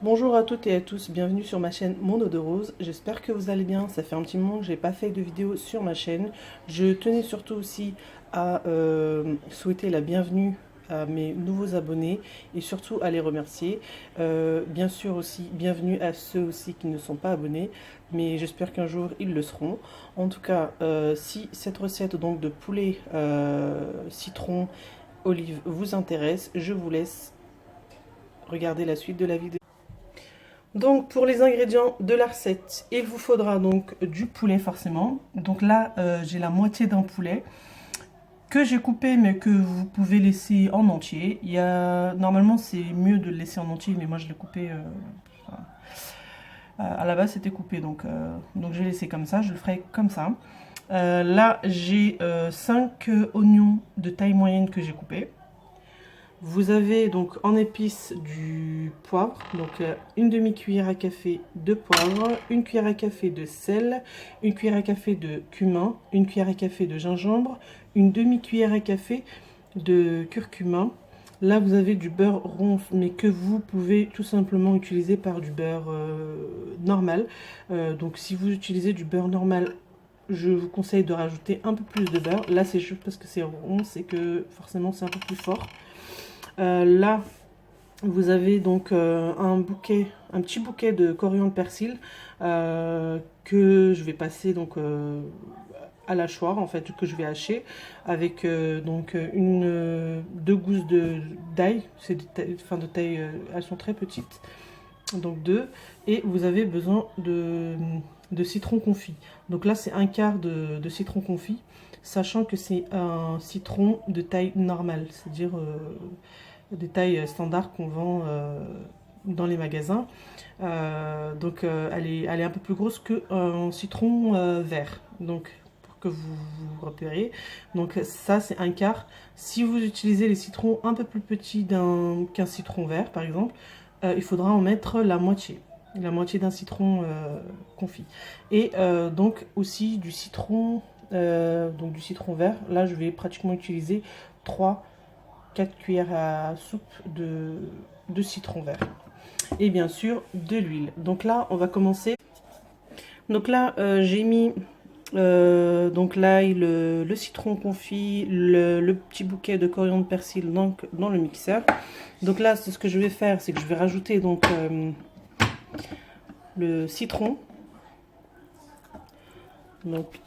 Bonjour à toutes et à tous, bienvenue sur ma chaîne Mon Eau de Rose. J'espère que vous allez bien. Ça fait un petit moment que j'ai pas fait de vidéo sur ma chaîne. Je tenais surtout aussi à souhaiter la bienvenue à mes nouveaux abonnés et surtout à les remercier. Bien sûr aussi, bienvenue à ceux aussi qui ne sont pas abonnés, mais j'espère qu'un jour ils le seront. En tout cas, si cette recette donc de poulet citron olive vous intéresse, je vous laisse regarder la suite de la vidéo. Donc pour les ingrédients de la recette, il vous faudra donc du poulet forcément. Donc là j'ai la moitié d'un poulet que j'ai coupé mais que vous pouvez laisser en entier. Normalement c'est mieux de le laisser en entier mais moi je l'ai coupé, à la base c'était coupé donc j'ai laissé comme ça, je le ferai comme ça. Là j'ai 5 oignons de taille moyenne que j'ai coupés. Vous avez donc en épices du poivre, donc une demi-cuillère à café de poivre, une cuillère à café de sel, une cuillère à café de cumin, une cuillère à café de gingembre, une demi-cuillère à café de curcuma. Là vous avez du beurre ronce mais que vous pouvez tout simplement utiliser par du beurre normal. Donc si vous utilisez du beurre normal, je vous conseille de rajouter un peu plus de beurre. Là c'est juste parce que c'est rond, c'est que forcément c'est un peu plus fort. Là, vous avez donc un petit bouquet de coriandre persil que je vais passer donc à l'hachoir en fait, que je vais hacher avec donc deux gousses d'ail, c'est de taille, elles sont très petites, donc deux. Et vous avez besoin de citron confit. Donc là c'est un quart de citron confit, sachant que c'est un citron de taille normale, c'est-à-dire des tailles standards qu'on vend dans les magasins. Elle est un peu plus grosse qu'un citron vert. Donc pour que vous repériez. Donc ça c'est un quart. Si vous utilisez les citrons un peu plus petits qu'un citron vert par exemple, il faudra en mettre la moitié. La moitié d'un citron confit. Et donc aussi du citron, du citron vert. Là je vais pratiquement utiliser 4 cuillères à soupe de citron vert. Et bien sûr de l'huile. Donc là on va commencer. Donc là j'ai mis donc l'ail, le citron confit, le petit bouquet de coriandre persil dans le mixeur. Donc là ce que je vais faire, c'est que je vais rajouter donc le citron. Donc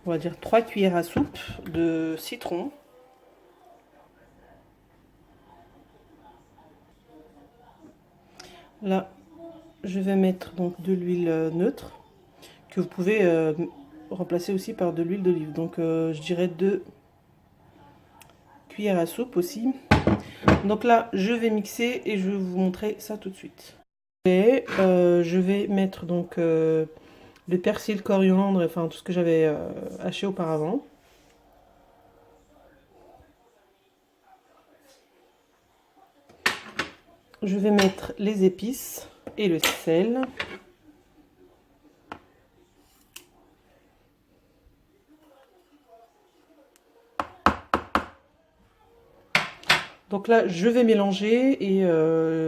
on va dire 3 cuillères à soupe de citron. Là, je vais mettre donc de l'huile neutre que vous pouvez remplacer aussi par de l'huile d'olive. Donc je dirais 2 cuillères à soupe aussi. Donc là, je vais mixer et je vais vous montrer ça tout de suite. Et je vais mettre donc le persil, coriandre, enfin tout ce que j'avais haché auparavant. Je vais mettre les épices et le sel. Donc là, je vais mélanger et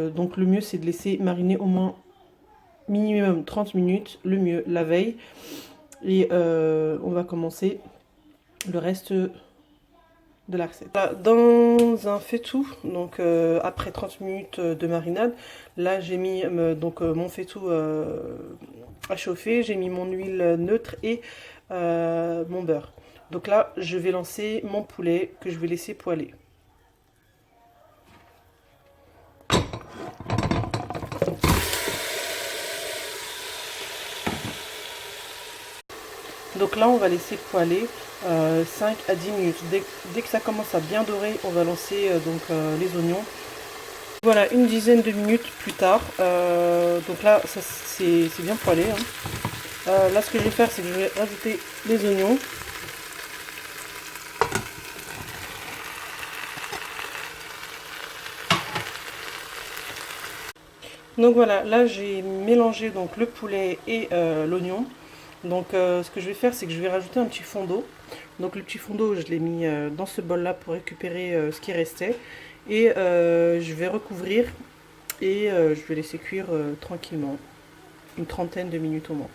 donc le mieux c'est de laisser mariner au moins minimum 30 minutes, le mieux la veille. Et on va commencer le reste de la recette. Là, dans un faitout, donc après 30 minutes de marinade, là j'ai mis mon faitout à chauffer, j'ai mis mon huile neutre et mon beurre. Donc là, je vais lancer mon poulet que je vais laisser poêler. Donc là, on va laisser poêler 5 à 10 minutes. Dès que ça commence à bien dorer, on va lancer les oignons. Voilà, une dizaine de minutes plus tard. Donc là, c'est bien poêlé. Hein. Là, ce que je vais faire, c'est que je vais rajouter les oignons. Donc voilà, là j'ai mélangé donc le poulet et l'oignon. Donc ce que je vais faire, c'est que je vais rajouter un petit fond d'eau. Donc le petit fond d'eau, je l'ai mis dans ce bol là pour récupérer ce qui restait. Et je vais recouvrir et je vais laisser cuire tranquillement, une trentaine de minutes au moins.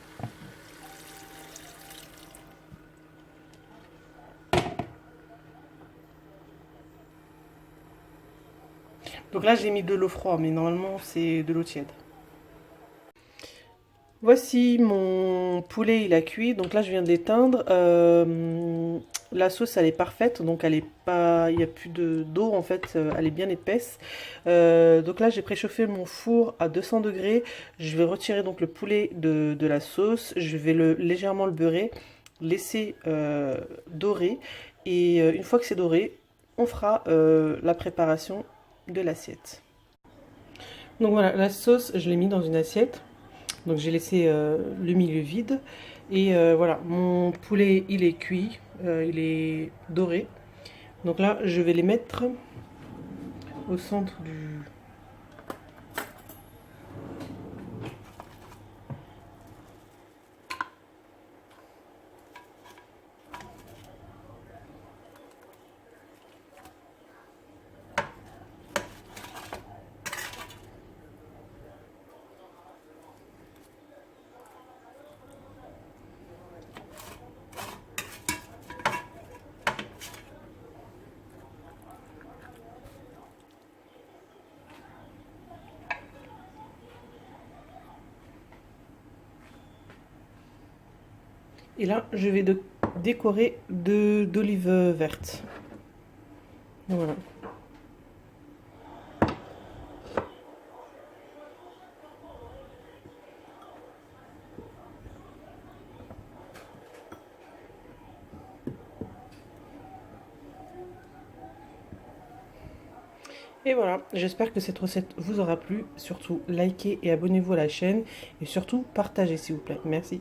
Donc là j'ai mis de l'eau froide, mais normalement c'est de l'eau tiède. Voici mon poulet, il a cuit. Donc là je viens d'éteindre. La sauce elle est parfaite, donc elle est pas, il n'y a plus d'eau en fait, elle est bien épaisse. Donc là j'ai préchauffé mon four à 200 degrés. Je vais retirer donc le poulet de la sauce. Je vais légèrement le beurrer, laisser dorer. Et une fois que c'est doré, on fera la préparation de l'assiette. Donc voilà, la sauce je l'ai mis dans une assiette. Donc j'ai laissé le milieu vide. Et voilà, mon poulet il est cuit, il est doré. Donc là je vais les mettre au centre du... Et là je vais décorer d'olives vertes. Voilà. Et voilà, j'espère que cette recette vous aura plu. Surtout, likez et abonnez-vous à la chaîne. Et surtout, partagez s'il vous plaît. Merci.